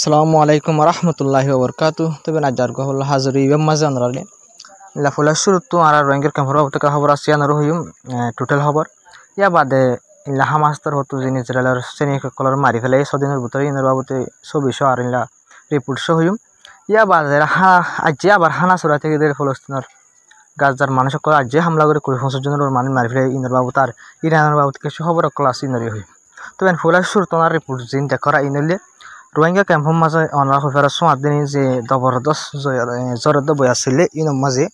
আসসালামু আলাইকুম রহমতুল্লাহি ওবরকাতু তবে না যার গহল হাজরি ইবাম মাঝে আনরালে লা ফুলা শুরুতু আর রঙের কামরা হতে খবর আছে আনর হইম টোটাল খবর ইয়া বাদে ইলা হামাস্তর হতো যিনি ইসরায়েলের শ্রেণী কলর মারি ফেলে সদিনের ভিতরে ইনর বাবতে 2400 আর ইলা রিপোর্ট সহ হইম ইয়া বাদে আজ আবার হানা সুরা থেকে ফলস্তিনের গাজার মানুষ সকল আজ হামলা করে 25 জনের মানুষ মারি ফেলে ইনর বাবু তার ইরানের বাবতে কিছু খবর ক্লাস ইনরি হই তবে ফুলা শুরুতু আর রিপোর্ট জিন দেখরা ইনলে রোহিঙ্গা ক্যাম্পের মাঝে অনারা হইফারা সোয়াদিনী যে জবরদস্ত জরদ বই আসলে ইনর মাঝে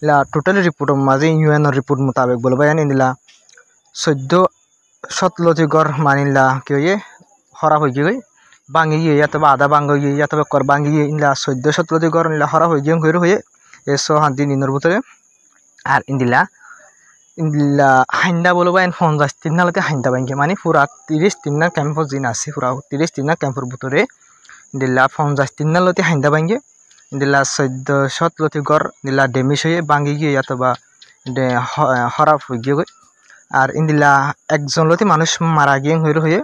ইলা টোটালি রিপোর্টের মাঝে ইউএনর রিপোর্ট মোতাবেক বলে বায়ান ইনিলা 14 গড় মানিলা কি হয়ে হরা হয়ে গিয়ে বাঙ্গি গিয়ে অথবা আধা বাঙ্গি গিয়ে অথবা কর বাঙ্গি গিয়ে ইনলা 14-17 গড় ইনলা হরা হয়ে গিয়ে হয়ে এসো হাত দিন ইনর ভিতরে আর ইন্দিলা হাইন্দা বলবো এন 50 নালতে হাইন্দা বাঙ্গি মানে পুরা 30 না ক্যাম্পর জিন আছে পুরা 30 না ক্যাম্পর ভিতরে দিলা 50 নালতে হাইন্দা বাঙ্গি দিলা 14-17 গড় দিলা ডেমিশ হয়ে বাঙ্গি গিয়ে অথবা হরা হয়ে গিয়ে আর ইন্দিলা একজন লতি মানুষ মারা গিয়ে হয়ে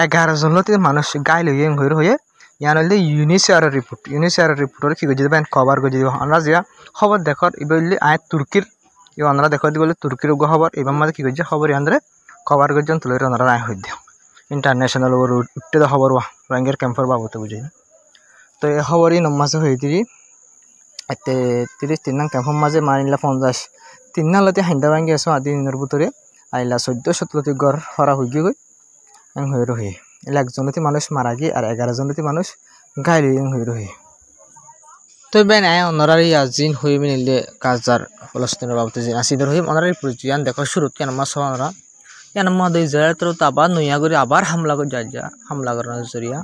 11 জন লতি মানুষ গাইল হয়ে ইয়ান হইলে ইউনিসিআর রিপোর্টের কি গজি দেবেন কভার গজি দিব আমরা যা খবর দেখর ইবলি আয় তুর্কির আমরা দেখো বলে তুর্কির খবর এবার মাঝে কি করছে খবর ইয়ান্দ্রে খবর করছেন তুলে ওনারা নাই হয়ে দিও ইন্টারন্যাশনাল উঠতে খবর রঙের ক্যাম্পের বাবতে বুঝি তো এই খবরই নমাসে হয়ে দিই এতে 33 নং ক্যাম্পের মাঝে মানিলা 53 নালতে হাইন্দা ভাঙ্গি আসো আদি দিনের ভিতরে আইলা 14-17 গড় হরা হয়ে গিয়ে হয়ে রয়ে এলা একজনতি মানুষ মারা গিয়ে আর 11 জনতি মানুষ গাইল হয়ে রয়ে তো বেন আয় অনারারি আজিন হয়ে মিলে কাজার ফলস্তিনের বাবতে যে আসিদর হয়ে অনারারি পরিচয়ান দেখো শুরুত কেন মাস ওনারা কেন মা দুই ইসরায়েল তো আবার নইয়া করে আবার হামলা করে যা হামলা করার জরিয়া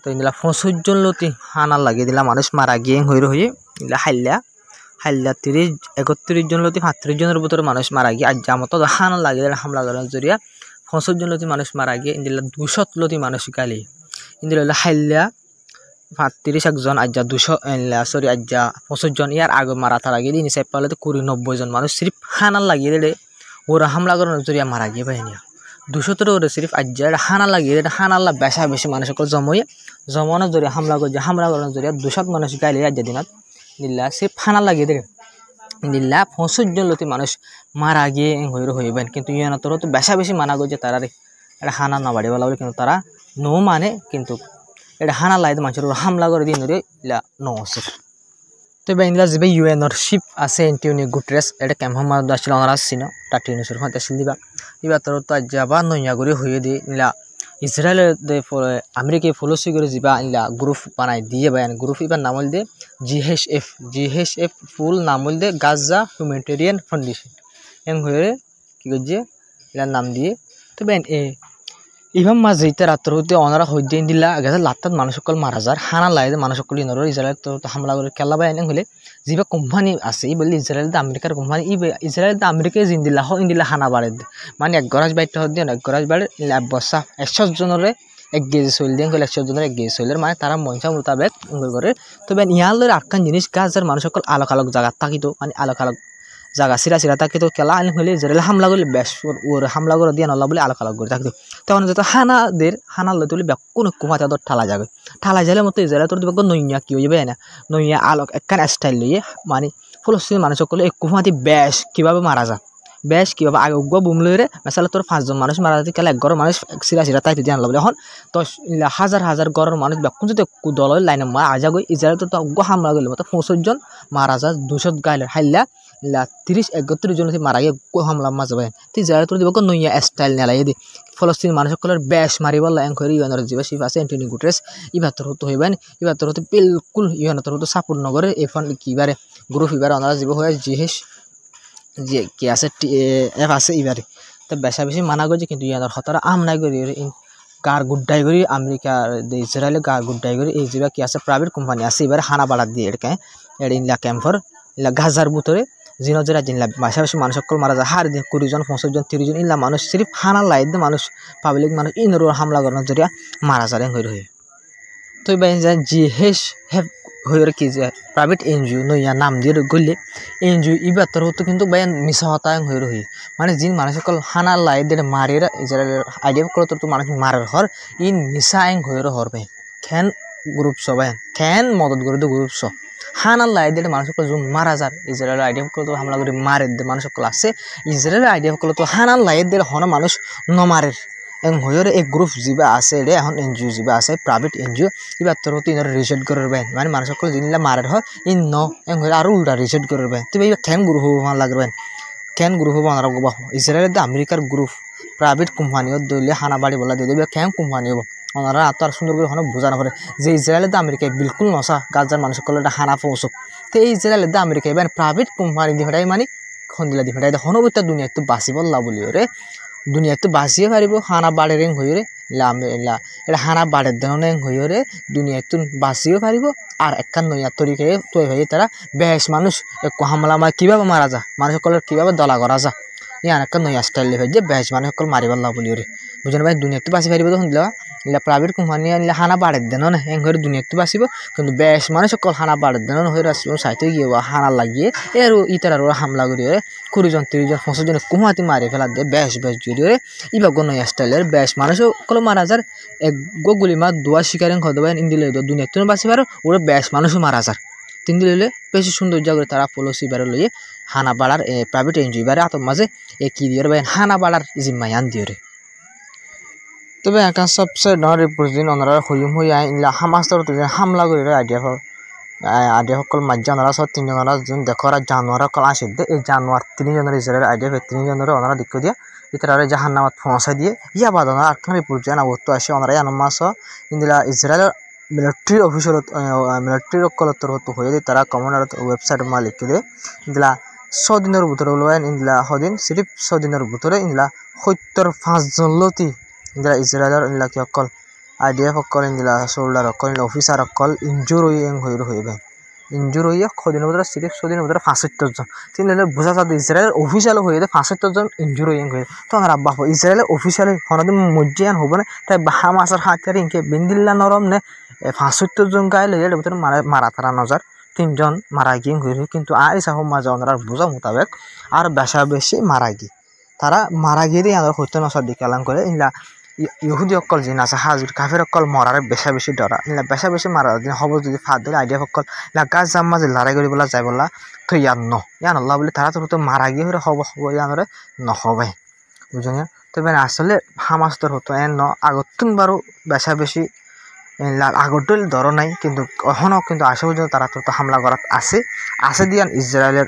তো ইনলা 25 জন লতি হানা লাগিয়ে দিলা মানুষ মারা গিয়ে হয়ে ইনলা হাইল্লা 31 জন লতি 35 জনের ভিতরে মানুষ মারা গিয়ে আজ মতো হানা লাগিয়ে দিলা হামলা করার জরিয়া 25 জন লতি মানুষ মারা গিয়ে ইনলা 200 লতি মানুষ গালি ইনলা হাইল্লা 35 একজন আজ্জা 200 সরি আজ্জা 25 জন ইয়ার আগে মারা তার আগে দিন হিসাব পালে তো 90 জন মানুষ সিরিফ হানা লাগিয়ে দিলে ওরা হামলা করানোর জরিয়া মারা গিয়ে পাইনি 200 ওরা সিরিফ আজ্জা হানা লাগিয়ে দিলে হানাল্লা বেশি মানুষ সকল জমানোর জরিয়া হামলা করানোর জরিয়া 200 মানুষ গাইলে আজ্জা দিনত নিল্লা সিরিফ হানা লাগিয়ে দিলে নিল্লা 25 জন লতি মানুষ মারা গিয়ে হইবেন কিন্তু ইয়ানতর তো বেশি মানা করছে তারা এটা হানা না বাড়ি বলা বলে কিন্তু তারা নো মানে কিন্তু এটা হানা লাইতে মানুষের হামলা করে দিন ধরে ইলা নসে তবে ইন্দিলা যে ইউএনর শিপ আছে এন্টিনিও গুটেরেস এটা ক্যাম্প মার আসছিল ওনারা আসছিল টাটিনুসের হাতে আসছিল দিবা এবার তোর তো যাবা নইয়া করে হয়ে দিয়ে ইলা ইসরায়েলের আমেরিকায় ফলসি করে যাবা ইলা গ্রুপ বানাই দিয়ে বায়ান গ্রুপ এবার নামল দিয়ে জিএইচএফ ফুল নামল দিয়ে গাজা হিউম্যানিটেরিয়ান ফাউন্ডেশন এম হয়ে কি করছে এটার নাম দিয়ে তবে ইভাম মাঝে ইতা রাত্র হতে অনারা হইতে দিলা গেছে লাত্তাত মানুষ সকল মারা যার হানা লাইদে মানুষ সকল ইনর ইসরায়েল তো হামলা করে খেলা বাই এনে হলে যিবা কোম্পানি আছে ই বলি ইসরায়েল আমেরিকার কোম্পানি ইসরায়েল আমেরিকায় জিন্দিলা ইন্দিলা হানা বাড়ে মানে এক গরাজ বাইরটা হতে এক গরাজ বাড়ে বসা 100 জনরে এক গেজি চল দিয়ে হলে 100 জনের এক গেজি চলের মানে তারা মঞ্চা মোতাবেক করে তবে ইয়ালের আটখান জিনিস গাছের মানুষ সকল আলোক জায়গা থাকিত মানে আলোক জায়গা সিরা তাকে তো খেলা আইন হলে ইসরায়েল হামলা করলে বেশ ওর হামলা করে দিয়ে নলা বলে আলোক করে থাকতো তখন যত হানা লইতে বলে কোনো কুমাতে তোর ঠালা যাবে ঠালা যালে মতো ইসরায়েল তোর দিবে নইয়া কি হয়ে যাবে না নইয়া আলোক একখান স্টাইল লইয়ে মানে ফলস্তিন মানুষ সকলে এক কুমাতি বেশ কীভাবে মারা যায় বেশ কীভাবে আগে বুম লইরে মেসালে তোর 5 জন মানুষ মারা যাতে খেলা 11 মানুষ সিরা তাই দিয়ে আনলো বলে এখন তো হাজার গড়ের মানুষ বেকুন যদি দল লাইনে মা আজা গই ইসরায়েল তো হামলা করলে মতো 25 জন মারা যায় 200 গাইলের হাইলা 30-31 জন মারা গিয়ে হামলা মাঝে পায় তুই যারা তোর দিব নইয়া স্টাইল নেলাই দি ফলস্তিন মানুষ সকলের বেশ মারিব লাইন করে ইউএনর জিবা শিফ আছে এন্টনি গুটেরেস ইবার তোর হতো হইবেন ইবার তোর হতো বিলকুল ইউএনর তোর হতো সাপোর্ট নগরে এখন কিবারে গ্রুপ ইবার অনারা জীব হয়ে জিহেস যে কি আছে এফ আছে ইবারে তো বেশি মানা করছে কিন্তু ইউএনর হতারা আমনাই করি গার গুড্ডাই করি আমেরিকার ইসরায়েলের গার গুড্ডাই করি এই জিবা কি আছে প্রাইভেট কোম্পানি আছে এবার হানা বাড়া দিয়ে এটাকে ইলা ক্যাম্পর ইলা গাজার ভিতরে জিনজরা জিনলা বেশি মানুষ সকল মারা যায় হার দিন 20 জন 25 জন 30 জন ইলা মানুষ সিরিফ হানা লাই দিয়ে মানুষ পাবলিক মানুষ ইনর হামলা করানোর জরিয়া মারা যায় হয়ে তো এবার জিহেস হ্যাভ হয়ে কি যে প্রাইভেট এনজিও নইয়া নাম দিয়ে গলে এনজিও ইবার তোর হতো কিন্তু বায়ান মিশা হতা হয়ে মানে যিনি মানুষ সকল হানা লাই দিয়ে মারেরা ইসরায়েলের আইডিয়া করে তোর তো মানুষ মারার হর ইন মিশা হয়ে হর ভাই ঠেন গ্রুপ সবাই ঠেন মদত করে গ্রুপ স হানাল লাই দিয়ে মানুষ সকল জুম মারা যার ইসরায়েলের আইডিয়া সকল তো হামলা করে মারে দিয়ে মানুষ সকল আছে ইসরায়েলের আইডিয়া সকল তো হানাল লাই দিয়ে হন মানুষ নমারের এং হইরে এক গ্রুপ যা আছে রে এখন এনজিও যা আছে প্রাইভেট এনজিও এবার তোর তো ইনর রিজেক্ট করবেন মানে মানুষ সকল জিনিস মারের হয় ইন ন এং হইরে আরো উল্টা রিজেক্ট করবেন তবে এবার কেন গ্রুপ হবো লাগবেন কেন গ্রুপ হবো আমরা গোবা ইসরায়েলের আমেরিকার গ্রুপ প্রাইভেট কোম্পানিও দইলে হানা বাড়ি বলা দিয়ে দেবে কেন কোম্পানি হবো ওনারা এত আর সুন্দর করে হন বোঝানো পারে যে ইসরায়েলের আমেরিকায় বিলকুল নশা গাজার মানুষ সকল এটা হানা পৌঁছক তো এই ইসরায়েলের আমেরিকায় এবার প্রাইভেট কোম্পানি দিয়ে ফেটাই মানে খন্দিলা দিয়ে ফেটাই হনবতা দুনিয়া একটু বাঁচিব লা বলি রে দুনিয়া একটু বাঁচিয়ে পারিব হানা বাড়ে রেং হইরে এটা হানা বাড়ের দেন এং হইরে দুনিয়া একটু বাঁচিয়েও পারিব আর একখান নইয়া তরিকে তৈ হয়ে তারা বেশ মানুষ হামলা মার কীভাবে মারা যা মানুষ সকলের কীভাবে দলা করা যা ইয়ান একটা নয়া স্টাইল লেখে যে বেশ মানুষ সকল মারিবার লা বলি রে বুঝলেন ভাই দুনিয়া একটু বাঁচি পারিব তখন দিলা ইলা প্রাইভেট কোম্পানি আনলে হানা বাড়ের দেন না এং হয়ে দুনিয়া একটু বাঁচিব কিন্তু বেশ মানুষ সকল হানা বাড়ের দেন হয়ে সাইতে গিয়ে হানা লাগিয়ে এর ইতার আর হামলা করি রে 20 জন 30 জন 50 জন কুমাতি মারি ফেলা দিয়ে বেশ জড়িয়ে রে ইবা নয়া স্টাইলের বেশ মানুষ সকল মারা যার এক গুলি মার দোয়া শিকারেন খদবা ইন্দিলে দুনিয়া একটু বাঁচি পারো ওরা বেশ মানুষও মারা যার তিন দিলে বেশি সৌন্দর্য করে তারা পলিসি বারে লইয়ে হানা বাড়ার প্রাইভেট এনজিও বারে আতর মাঝে কি দিয়ে ভাই হানা বাড়ার জিম্মাই আন দিয়ে রে তবে একা সবচেয়ে ডর রিপোর্ট ওনারা হইম হই ইলা হামাস্তর হামলা করে আইডিয়া সকল মাজ্জা ওনারা সব 3 জনরা যোন দেখরা জানুয়ার সকল আসে দে এই জানুয়ার 3 জনের ইসরায়েলের আইডিয়া 3 জনের ওনারা দেখো দিয়া ইতারে জাহান্নামত পৌঁছা দিয়ে ইয়া বাদ ওনারা আটখান রিপোর্ট জানা বস্তু আসে ওনারা আনমাস ইন্দিলা ইসরায়েলের মিলিটারি অফিসার মিলিটারি সকলতর হতো হয়ে দিয়ে তারা কমান্ডার ওয়েবসাইট মা লিখে দিয়ে ইন্দিলা 100 দিনের ভিতরে বলবেন ইন্দিলা হদিন সিরিফ 100 দিনের ভিতরে ইন্দিলা 75 জন লতি ইন্দিলা ইসরায়েলের ইন্দিলা কি সকল আইডিএফ সকল ইন্দিলা সোল্ডার সকল অফিসার সকল ইনজুর হইবে ইনজুর হইয়া দিনের ভিতরে সিরিফ 100 দিনের ভিতরে 75 জন তিনলে বোঝা যাচ্ছে ইসরায়েলের অফিসিয়াল হয়ে 75 জন ইনজুর হয়ে তো আমরা আব্বা ইসরায়েলের অফিসিয়ালি হনদিন মজ্জিয়ান হবে না তাই হামাসের হাতিয়ার ইনকে বিন্দিল্লা নরম নে 75 জন গায়ে লইয়া ভিতরে মারা তারা নজর 3 জন মারা গিয়ে হইল কিন্তু আর ইসা মাঝে ওনার বোঝা মোতাবেক আর বেশি মারা গিয়ে তারা মারা গিয়ে দিয়ে আমাদের হইতে নসার দিকে এলাম করে ইলা ইহুদি সকল যিন আছে হাজুর কাফের সকল মরার বেশি ডরা ইলা বেশি মারা দিন হব যদি ফাঁদ দিলে আইডিয়া সকল ইলা গাছ জাম মাঝে লড়াই করি বলা যাই বলা তো ইয়ান আল্লাহ বলে তারা তো মারা গিয়ে হব ইয়ানরে নহবে বুঝলেন তবে আসলে হামাস্তর হতো এন আগতুন বারো বেশি আগরটো ধর নাই কিন্তু এখনও কিন্তু আসে পর্যন্ত তারা তো হামলা করাত আছে দিয়ান ইসরায়েলের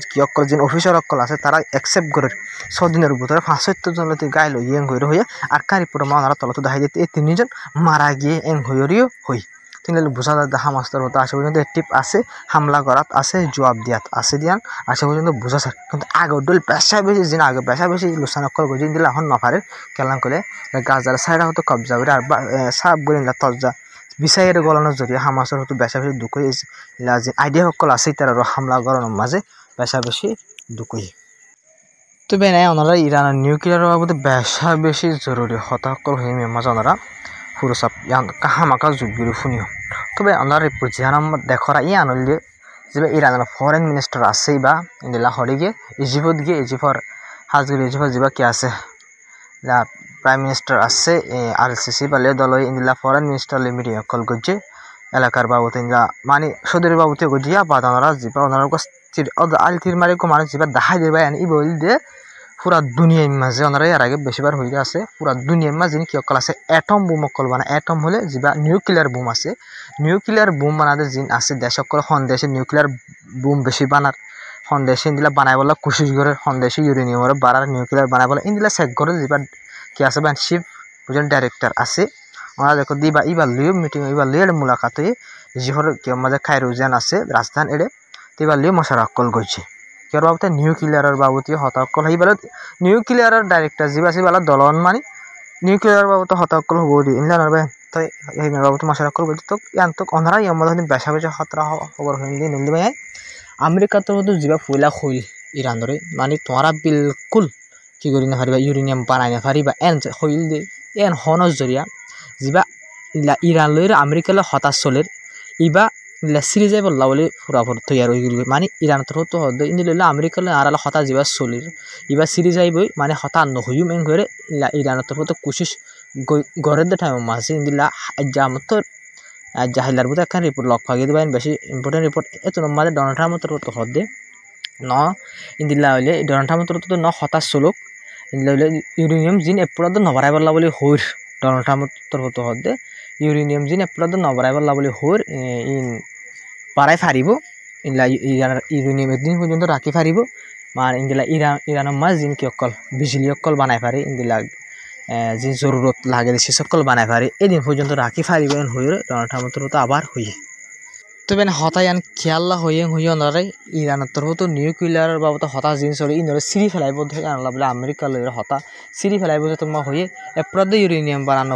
কি অকল যে অফিসার অকল আছে তারা একসেপ্ট করে 100 দিনের ভিতরে 75 জন গায়ে লইয়ে হয়ে আর কারি পুরো ওনারা তলত দেখাই যেতে এই 3 জন মারা গিয়ে হইরিও হই তিনলে বোঝা যায় হামাস্তর হতো আসে পর্যন্ত অ্যাক্টিভ আছে হামলা করাত আছে জবাব দিয়াত আছে দিয়ান আসে পর্যন্ত বোঝা স্যার কিন্তু আগরডোল বেশি দিন আগে বেশি লোসান অকল গজিন দিলে এখন নফারে কেলাম করে গাজার সাইডা হতো কবজা করে আর সাপ করে নিলা তজা বিচাইয়ের গলানোর জরিয়ে হামাসের হতো বেশি দুঃখ যে আইডিয়া সকল আছে তারা হামলা করানোর মাঝে বেশি দুঃখই তবে নাই ওনারা ইরানের নিউক্লিয়ারের বাবদে বেশি জরুরি হতা সকল হয়ে মাঝে ওনারা ফুরসাপ কাহামাকা যুগগুলো শুনিও তবে ওনার রিপোর্ট জিহান দেখরা ই আনলে যে ইরানের ফরেন মিনিস্টার আছে বা ইন্দিলা হরে গিয়ে ইজিপ্ট গিয়ে ইজিপ্টর হাজগুলি ইজিপ্ট যা কি আছে প্রাইম মিনিস্টার আছে আরসিসি বালে দল ইন্দিলা ফরেন মিনিস্টার মিটিং কল করছে এলাকার বাবুতে ইন্দিলা মানে সদরের বাবুতে গজিয়া বা ওনারা যা ওনার আলতির মারে মানুষ যা দেখাই দেবা ই বল দিয়ে পুরা দুনিয়ার মাঝে ওনারা এর আগে বেশিবার হয়ে আছে পুরা দুনিয়ার মাঝে কি অকল আছে অ্যাটম বোম অকল বানা অ্যাটম হলে যা নিউক্লিয়ার বোম আছে নিউক্লিয়ার বোম বানাতে জিন আছে দেশ সকল দেশে নিউক্লিয়ার বোম বেশি বানার দেশে ইন্দিলা বানাই বলা কোশিশ করে দেশে ইউরেনিয়ামের বাড়ার নিউক্লিয়ার বানাই বলা ইন্দিলা চেক করে যা কি আছে বা চিফ বুঝলেন ডাইরেক্টর আছে ওনারা দেখো দিবা ইবার লিও মিটিং ইবার লিয়ে মুলাকাত হয়ে জিহর কেউ মাঝে খাইরুজান আছে রাজধান এড়ে এবার লিয়ে মশার অকল করছে কেউ বাবুতে নিউক্লিয়ারের বাবুতে হতাকল হইবার নিউক্লিয়ারের ডাইরেক্টর যা আছে বেলা দলন মানে নিউক্লিয়ার বাবুতে হতাকল হব দি ইনলান তো এই বাবুতে মশার অকল করছে তো ইয়ান তো ওনারা ইয়ার বেশি হতরা খবর হয়ে দিয়ে নিলি ভাই আমেরিকা তো যা ফুলা খুল ইরানরে মানে তোমরা বিলকুল কি করি না পারিবা ইউরেনিয়াম বানাই না পারিবা এন হইল দে এন হনর জরিয়া যা ইরান লইর আমেরিকালে হতাশ চলের ইবা সিরিজ যাই বললা বলে ফুরাফুর তৈয়ার হয়ে গেল মানে ইরান তো হতো হদ ইন্দি লইলে আমেরিকালে আর হতা যা চলির ইবা সিরিজ যাইবই মানে হতা নহইম এন করে ইরান তো কোশিশ গড়ের টাইম মাঝে ইন্দিলা জামত আজ হাইলার বুঝে একখান রিপোর্ট লক্ষ্য আগে দেবেন বেশি ইম্পর্টেন্ট রিপোর্ট এত নম্বরে ডোনাল্ড ট্রাম্প তো হদে ন ইন্দিল্লা হইলে ডোনাল্ড ট্রাম্প তো ন হতাশ চলুক ইন্দিল্লা হইলে ইউরেনিয়াম জিন এপ্রদ নবরাই বললা বলে হইর ডোনাল্ড ট্রাম্প তো হদে ইউরেনিয়াম জিন এপ্রদ নবরাই বললা বলে হইর ইন পারাই ফারিব ইন্দিল্লা ইউরেনিয়াম একদিন পর্যন্ত রাখি ফারিব মার ইন্দিল্লা ইরানের মাছ জিন কি অকল বিজলি অকল বানাই পারে ইন্দিল্লা যে জরুরত লাগে সে সকল বানাই পারে এদিন পর্যন্ত রাখি ফারিবেন হয়ে ডোনাল্ড ট্রাম্পের তো আবার হইয়ে তবে হতায়ান খেয়াল্লা হইয়ে অনারে ইরানের তরফ তো নিউক্লিয়ার বাবদ হতাশ জিনিস হলে ইনরে সিঁড়ি ফেলাইব আনলা বলে আমেরিকা লইরে হতা সিঁড়ি ফেলাইব যে তোমার হয়ে এপ্রদ ইউরেনিয়াম বানানো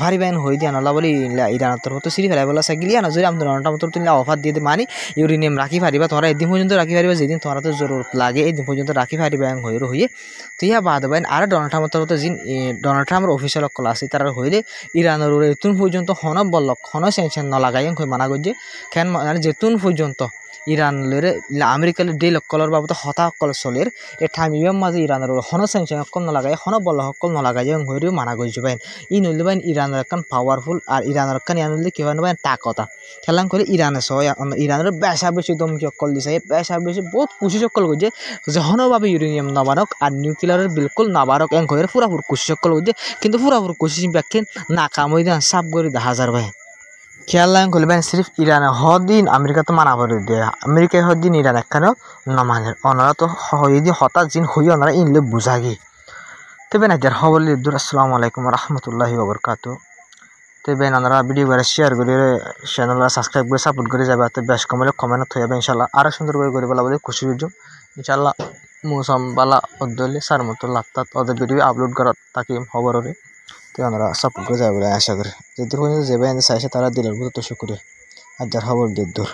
ফারিবেন হয়ে দিয়ে আনলা বলে ইরানের তরফ তো সিঁড়ি ফেলাইব সাইকেলি আনা যদি আমি ডোনাল্ড ট্রাম্প তুমি অফার দিয়ে মানে ইউরেনিয়াম রাখি ফারিবা তোমরা এদিন পর্যন্ত রাখি ফারিবা যেদিন তোমরা তো জরুরত লাগে এদিন পর্যন্ত রাখি ফারিবেন হয়ে তো ইয়া বাদ বাইন আর ডোনাল্ড ট্রাম্পের তরফ যিন ডোনাল্ড ট্রাম্পের অফিসিয়াল কল আছে তারা হইলে ইরানের এতুন পর্যন্ত হন বলক হন স্যাংশন নলাগাই মানা করছে কেন মানে যেতুন পর্যন্ত ইরান লরে আমেরিকার ডে লক্কলর বাবদ হতা অকল চলের এ ঠামিবেন মাঝে ইরানের হন স্যাংশন অকল নলাগাই হন বল সকল নলাগাই হয়েও মানা করছে বাইন ই নইলে বাইন ইরানের একখান পাওয়ারফুল আর ইরানের একখান ইয়ান নইলে কি হয় বাইন তাকতা খেলাম করে ইরানে সহ ইরানের বেশা বেশি দমকি অকল দিছে বেশা বেশি বহুত কুশি অকল করছে যে হনভাবে ইউরেনিয়াম নাবারক আর নিউক্লিয়ারের বিলকুল নাবারক এং হয়ে পুরাপুর কুশি অকল করছে কিন্তু পুরাপুর কুশি ব্যাখ্যা নাকাম হয়ে দেন সাপ করে 10,000 ভাই খেয়াল লাইন করবেন সির্ফ ইরানে হদিন আমেরিকা তো মানা করে দেয় আমেরিকায় হদিন ইরান একখানেও নমানের ওনারা তো হদিন হঠাৎ দিন হয়ে ওনারা ইনলে বুঝাগি তবে না যার হবল দূর আসসালামু আলাইকুম রহমতুল্লাহি ওবরকাতু তবে ওনারা ভিডিও করে শেয়ার করে চ্যানেল সাবস্ক্রাইব করে সাপোর্ট করে যাবে তো বেশ কমলে কমেন্ট হয়ে যাবে ইনশাল্লাহ আরও সুন্দর করে বলা বলে খুশি হইব ইনশাল্লাহ মৌসুম বালা অদ্দলে সার মতো লাগতা ওদের ভিডিও আপলোড করা তাকে খবরে তো ওনারা সাপোর্ট করে যাবে বলে আশা করি যদি যাবে চাইছে তারা দিলের বুঝতে শুক্রিয়া আর যার খবর দূর